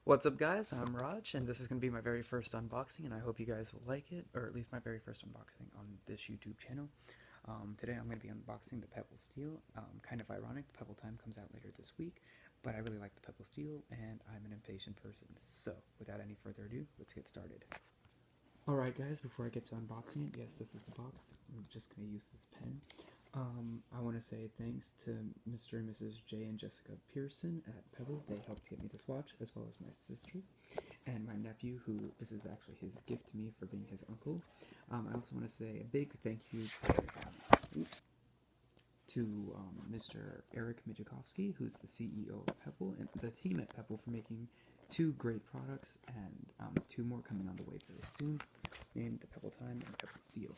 What's up, guys? I'm Raj, and this is going to be my very first unboxing, and I hope you guys will like it, or at least my very first unboxing on this YouTube channel. Today I'm going to be unboxing the Pebble Steel. Kind of ironic, the Pebble Time comes out later this week, but I really like the Pebble Steel, and I'm an impatient person. So, without any further ado, let's get started. Alright guys, before I get to unboxing it, yes, this is the box. I'm just going to use this pen. I want to say thanks to Mr. and Mrs. J and Jessica Pearson at Pebble. They helped get me this watch, as well as my sister and my nephew, who this is actually his gift to me for being his uncle. I also want to say a big thank you to Mr. Eric Mijakowski, who's the CEO of Pebble, and the team at Pebble for making two great products, and two more coming on the way very soon, named the Pebble Time and Pebble Steel.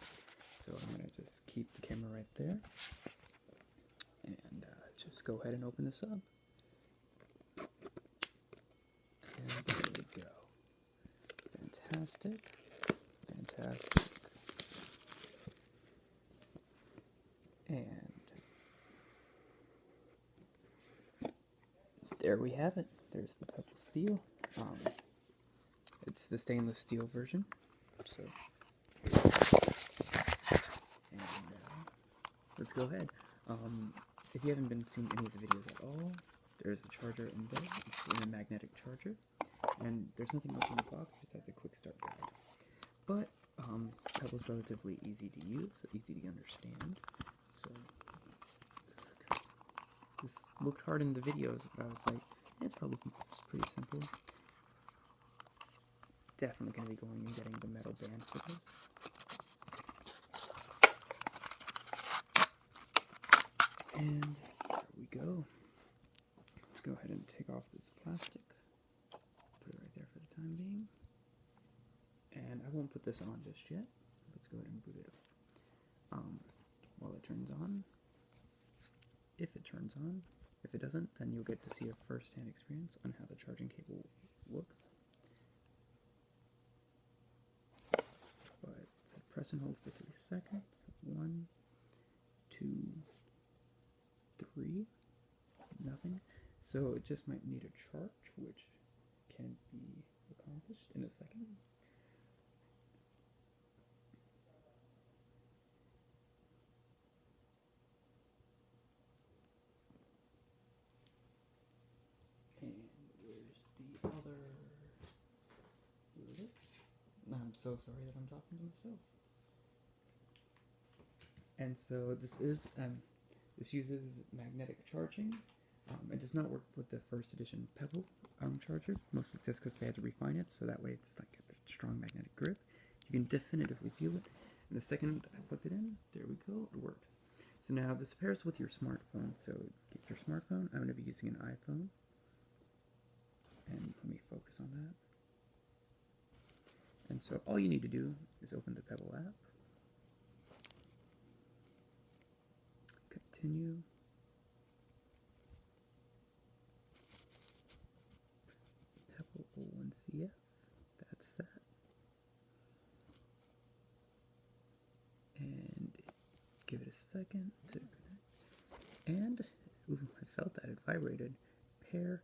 So I'm going to just keep the camera right there, and just go ahead and open this up. And there we go. Fantastic. Fantastic. And there we have it. There's the Pebble Steel. It's the stainless steel version. So, and let's go ahead. If you haven't been seeing any of the videos at all, there's a charger in there. It's a magnetic charger, and there's nothing else in the box besides a quick start guide. But Pebble's relatively easy to use, easy to understand. So this looked hard in the videos, but I was like, it's probably pretty simple. Definitely going to be going and getting the metal band for this. And there we go. Let's go ahead and take off this plastic. Put it right there for the time being. And I won't put this on just yet. Let's go ahead and boot it up. While it turns on. If it turns on. If it doesn't, then you'll get to see a first-hand experience on how the charging cable looks. But press and hold for 3 seconds. 1, 2, 3. Nothing. So it just might need a charge, which can be accomplished in a second. And where's the other? Here it is. I'm so sorry that I'm talking to myself. And so this is this uses magnetic charging. It does not work with the first edition Pebble charger, mostly just because they had to refine it, so that way it's like a strong magnetic grip. You can definitively feel it. And the second I plugged it in, there we go, it works. So now this pairs with your smartphone. So get your smartphone. I'm going to be using an iPhone. And let me focus on that. And so all you need to do is open the Pebble app. Continue. Pebble 01CF. That's that. And give it a second to connect. And ooh, I felt that it vibrated. Pair.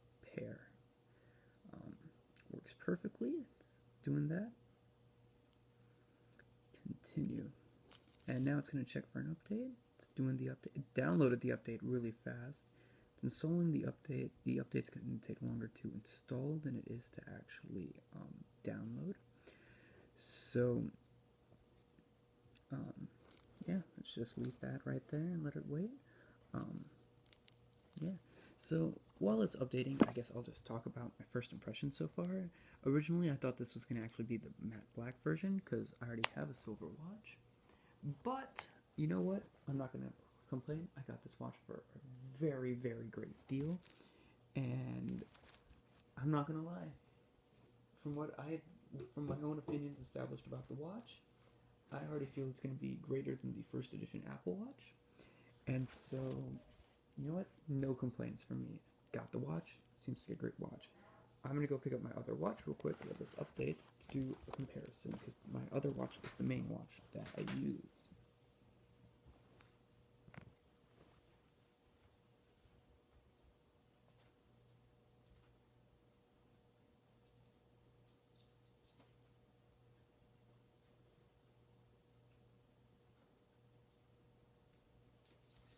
Works perfectly. It's doing that. Continue. And now it's going to check for an update. It's doing the update. It downloaded the update really fast. It's installing the update. The update's going to take longer to install than it is to actually download. So, yeah, let's just leave that right there and let it wait. Yeah. So while it's updating, I guess I'll just talk about my first impression so far. Originally, I thought this was going to actually be the matte black version because I already have a silver watch. But you know what? I'm not going to complain. I got this watch for a very, very great deal. And I'm not going to lie. From my own opinions established about the watch, I already feel it's going to be greater than the first edition Apple Watch. And so, you know what? No complaints from me. Got the watch. Seems to be a great watch. I'm going to go pick up my other watch real quick while this updates to do a comparison, because my other watch is the main watch that I use.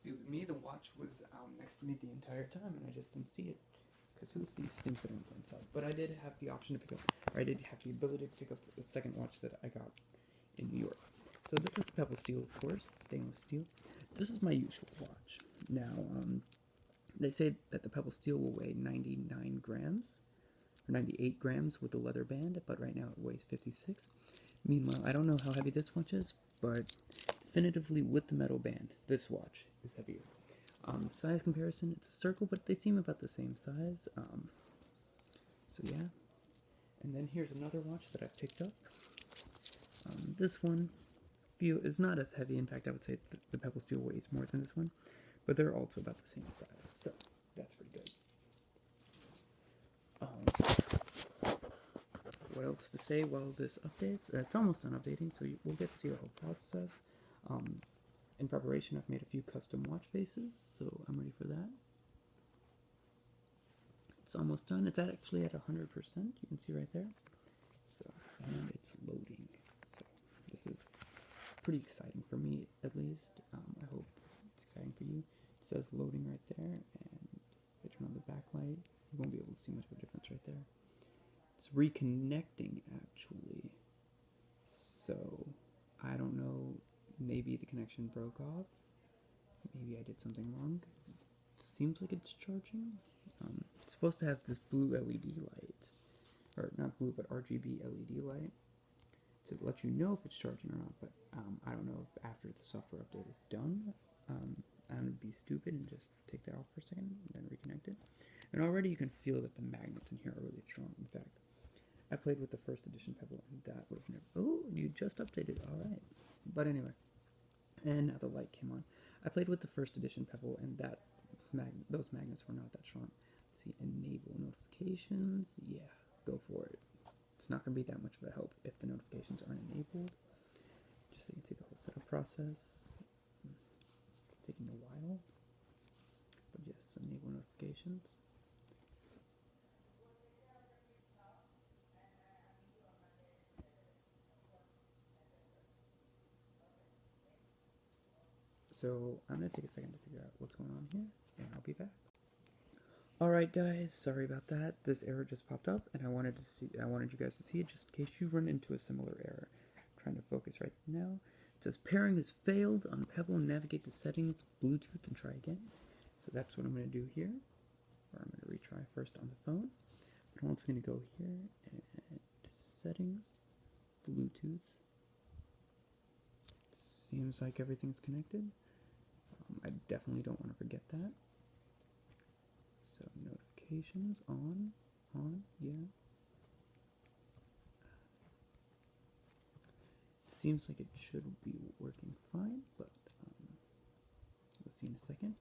Stupid me, the watch was next to me the entire time and I just didn't see it. Because who sees things that are in plain sight? But I did have the option to pick up, or I did have the ability to pick up the second watch that I got in New York. So this is the Pebble Steel, of course, stainless steel. This is my usual watch. Now, they say that the Pebble Steel will weigh 99 grams, or 98 grams with the leather band, but right now it weighs 56. Meanwhile, I don't know how heavy this watch is, but definitively with the metal band, this watch is heavier. Size comparison, it's a circle, but they seem about the same size. So yeah. And then here's another watch that I picked up. This one is not as heavy. In fact, I would say the Pebble Steel weighs more than this one, but they're also about the same size. So that's pretty good. What else to say while this updates? It's almost done updating, so we'll get to see the whole process. In preparation, I've made a few custom watch faces, so I'm ready for that. It's almost done. It's actually at 100%. You can see right there. So, and it's loading. So this is pretty exciting for me, at least. I hope it's exciting for you. It says loading right there, and if I turn on the backlight, you won't be able to see much of a difference right there. It's reconnecting, actually. So, I don't know, maybe the connection broke off. Maybe I did something wrong. It seems like it's charging. It's supposed to have this blue LED light, or not blue, but RGB LED light, to let you know if it's charging or not, but I don't know if after the software update is done, I'm going to be stupid and just take that off for a second, and then reconnect it. And already you can feel that the magnets in here are really strong. In fact, I played with the first edition Pebble, and that would have never... Oh, you just updated, alright. But anyway, and now the light came on. I played with the first edition Pebble, and those magnets were not that strong. Let's see, enable notifications. Yeah, go for it. It's not going to be that much of a help if the notifications aren't enabled. Just so you can see the whole setup process. It's taking a while. But yes, enable notifications. So I'm going to take a second to figure out what's going on here, and I'll be back. Alright guys, sorry about that. This error just popped up, and I wanted you guys to see it just in case you run into a similar error. I'm trying to focus right now. It says pairing has failed on Pebble, navigate the settings, Bluetooth, and try again. So that's what I'm going to do here. Or I'm going to retry first on the phone. But I'm also going to go here and settings, Bluetooth. Seems like everything's connected. I definitely don't want to forget that. So notifications on, yeah. Seems like it should be working fine, but we'll see in a second.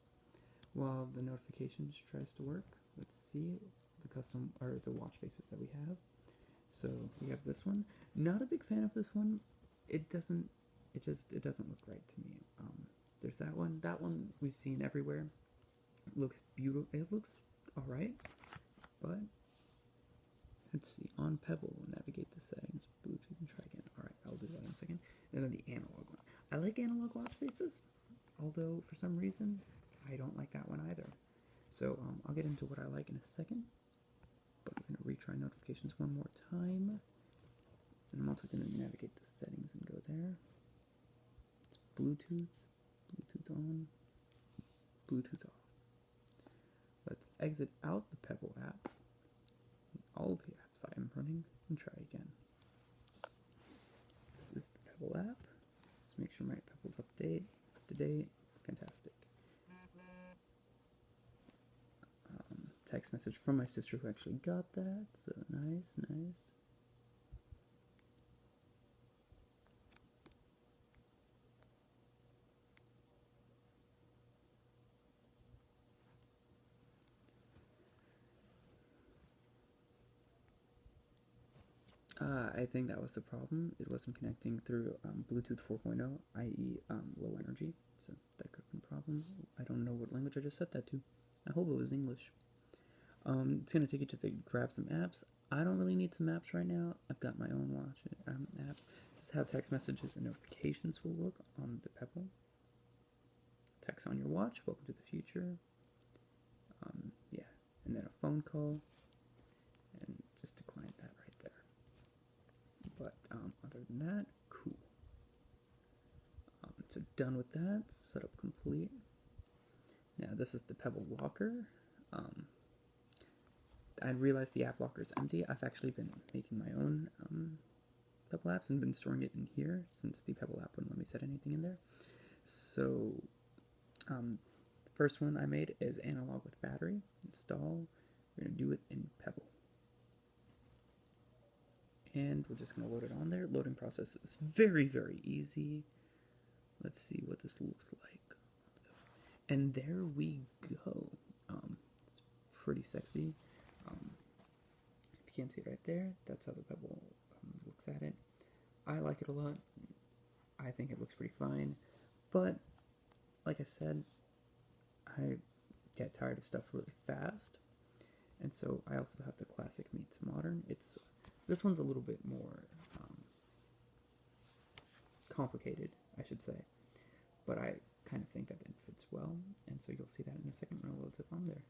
While the notifications tries to work, let's see the watch faces that we have. So we have this one. Not a big fan of this one. It doesn't look right to me. There's that one. That one we've seen everywhere. It looks beautiful. It looks alright, but let's see. On Pebble, navigate the settings, Bluetooth, and try again. Alright, I'll do that in a second. And then the analog one. I like analog watch faces, although for some reason I don't like that one either. So I'll get into what I like in a second. But I'm going to retry notifications one more time. And I'm also going to navigate the settings and go there. It's Bluetooth, Bluetooth on, Bluetooth off. Let's exit out the Pebble app, all the apps I am running, and try again. This is the Pebble app. Let's make sure my Pebble's up to date. Fantastic. Text message from my sister who actually got that, so nice, nice. I think that was the problem. It wasn't connecting through Bluetooth 4.0, i.e. Low energy, so that could have been a problem. I don't know what language I just set that to. I hope it was English. It's going to take you to grab some apps. I don't really need some apps right now. I've got my own watch apps. This is how text messages and notifications will look on the Pebble. text on your watch, welcome to the future. Yeah, and then a phone call, and just decline that right there. But other than that, cool. So done with that, setup complete. Now this is the Pebble Locker. I realized the app locker is empty. I've actually been making my own Pebble apps and been storing it in here since the Pebble app wouldn't let me set anything in there. So the first one I made is analog with battery. Install. We're going to do it in Pebble. And we're just going to load it on there. Loading process is very, very easy. Let's see what this looks like. And there we go. It's pretty sexy. If you can't see it right there, that's how the Pebble looks at it. I like it a lot. I think it looks pretty fine. But, like I said, I get tired of stuff really fast. And so I also have the classic meets modern. This one's a little bit more complicated, I should say. But I kind of think that it fits well. And so you'll see that in a second when it loads up on there.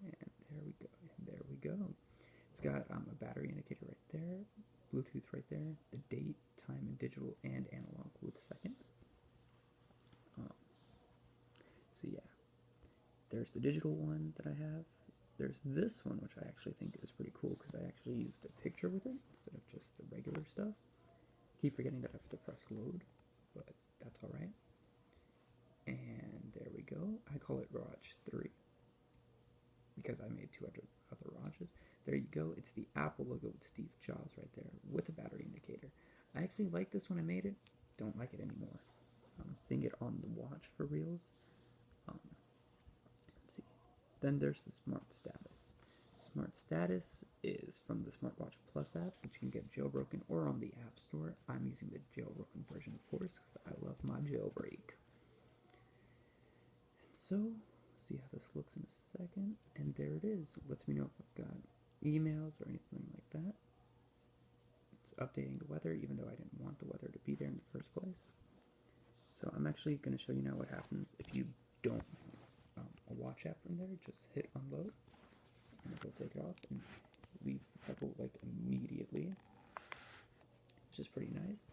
And there we go. And there we go. It's got a battery indicator right there. Bluetooth right there. The date, time, and digital and analog with seconds. So yeah. There's the digital one that I have. There's this one, which I actually think is pretty cool because I actually used a picture with it instead of just the regular stuff. Keep forgetting that I have to press load, but that's alright. And there we go. I call it Raj 3 because I made 2 other Rajas. There you go. It's the Apple logo with Steve Jobs right there with a battery indicator. I actually liked this when I made it. Don't like it anymore. I'm seeing it on the watch for reals. Let's see. Then there's the Smart Status. Smart Status is from the Smartwatch Plus app, which you can get jailbroken or on the App Store. I'm using the jailbroken version, of course, because I love my jailbreak. And so, see how this looks in a second. And there it is. It lets me know if I've got emails or anything like that. It's updating the weather, even though I didn't want the weather to be there in the first place. So I'm actually going to show you now what happens if you don't have a watch app in there. Just hit unload, and it'll take it off and leaves the Pebble like immediately, which is pretty nice.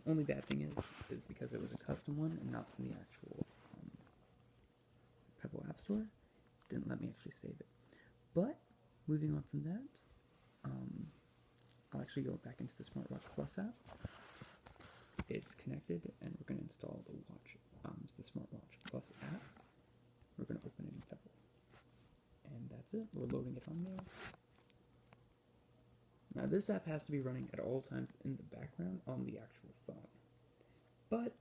Only bad thing is because it was a custom one and not from the actual Pebble App Store, it didn't let me actually save it. But moving on from that, I'll actually go back into the Smartwatch Plus app. It's connected, and we're going to install the Smartwatch Plus app. We're going to open it in Pebble. And that's it. We're loading it on there. Now this app has to be running at all times in the background on the actual phone. But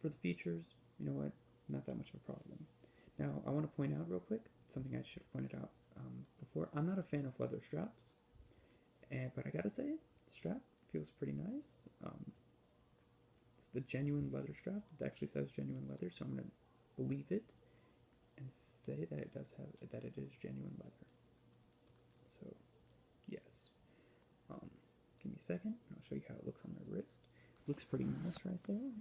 for the features, you know what? Not that much of a problem. Now I want to point out real quick something I should have pointed out before. I'm not a fan of leather straps, but I gotta say, the strap feels pretty nice. It's the genuine leather strap. It actually says genuine leather, so I'm gonna believe it and say that it is genuine leather. So yes, give me a second and I'll show you how it looks on my wrist. Looks pretty nice right there.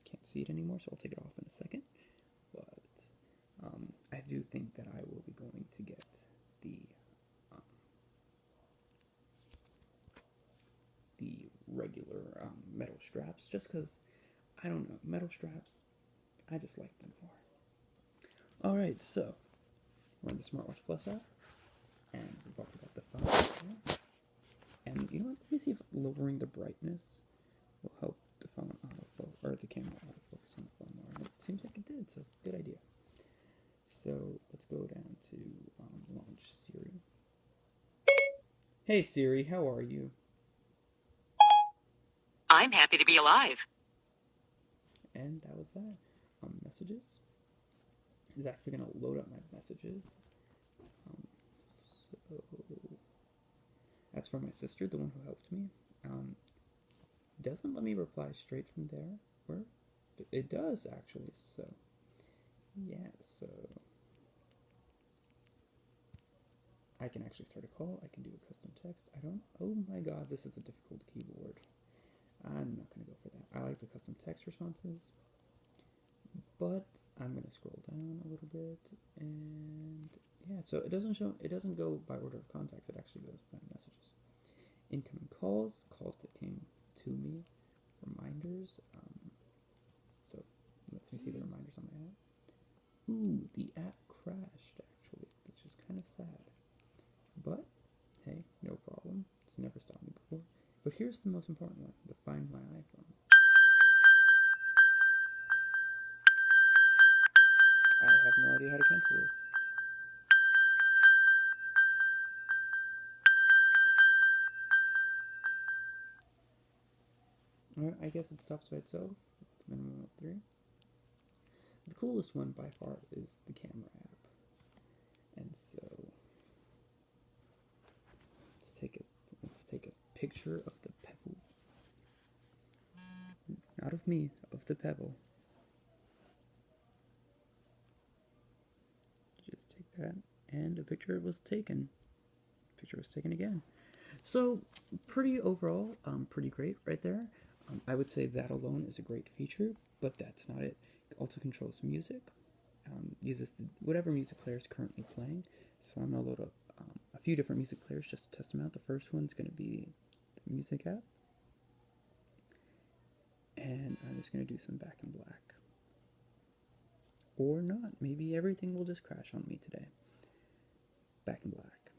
Can't see it anymore, so I'll take it off in a second. But I do think that I will be going to get the regular metal straps, just because, I don't know, metal straps, I just like them more. Alright, so we're on the Smartwatch Plus app, and we've also got the phone here. And you know what, let me see if lowering the brightness will help the phone autofocus, or the camera autofocus on the phone more. And it seems like it did, so good idea. So let's go down to launch Siri. Hey Siri, how are you? I'm happy to be alive. And that was that. Messages. It's actually going to load up my messages. So that's from my sister, the one who helped me. Doesn't let me reply straight from there. Or it does actually. So yeah. So I can actually start a call. I can do a custom text. Oh my god, this is a difficult keyboard. I'm not going to go for that. I like the custom text responses. but I'm gonna scroll down a little bit, and yeah, so it doesn't go by order of contacts. It actually goes by messages. Incoming calls that came to me, reminders. So lets me see the reminders on my app. Ooh, the app crashed actually, which is kind of sad. But hey, no problem. It's never stopped me before. But here's the most important one: the Find My iPhone. I have no idea how to cancel this. Alright, I guess it stops by itself. Minimum of 3. The coolest one by far is the camera app. And so let's take a picture of the pebble. Not of me, of the pebble. Just take that, and a picture was taken. Picture was taken again. So pretty overall, pretty great right there. I would say that alone is a great feature, but that's not it. It also controls music. Uses whatever music player is currently playing. So I'm going to load up a few different music players just to test them out. The first one's going to be the music app. And I'm just going to do some Back in Black. Or not. Maybe everything will just crash on me today. Back in Black.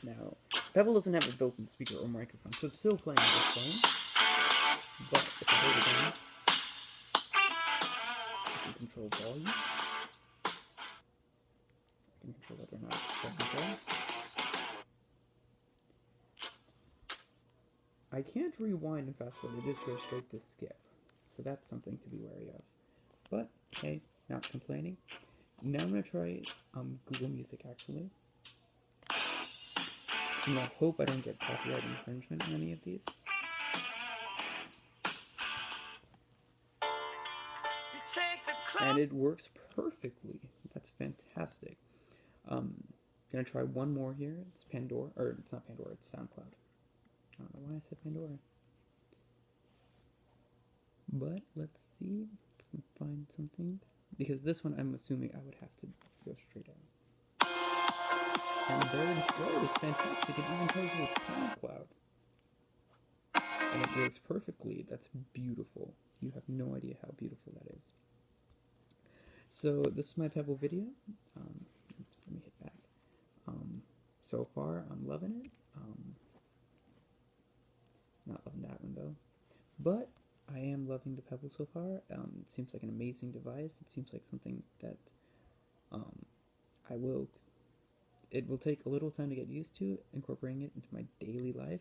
Now, Pebble doesn't have a built-in speaker or microphone, so it's still playing on this phone. But if I hold it down, I can control volume. I can control whether or not pressing play. I can't rewind and fast forward, it just goes straight to skip. So that's something to be wary of. But, hey, not complaining. Now I'm going to try Google Music, actually. And I hope I don't get copyright infringement on any of these. And it works perfectly. That's fantastic. Gonna try one more here. It's Pandora, or it's not Pandora, it's SoundCloud. I don't know why I said Pandora. But let's see if I can find something. Because this one I'm assuming I would have to go straight out. And there it goes, fantastic. It even tells you it's SoundCloud. And it works perfectly. That's beautiful. You have no idea how beautiful that is. So this is my Pebble video. Oops, let me hit back. So far, I'm loving it. Not loving that one though. But I am loving the Pebble so far. It seems like an amazing device. It seems like something that it will take a little time to get used to, incorporating it into my daily life.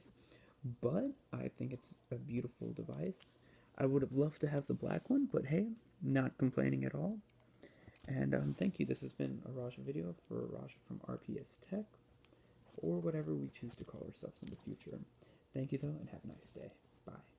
But I think it's a beautiful device. I would have loved to have the black one, but hey, not complaining at all. And thank you. This has been a Raja video for Raja from RPS Tech, or whatever we choose to call ourselves in the future. Thank you though, and have a nice day. Bye.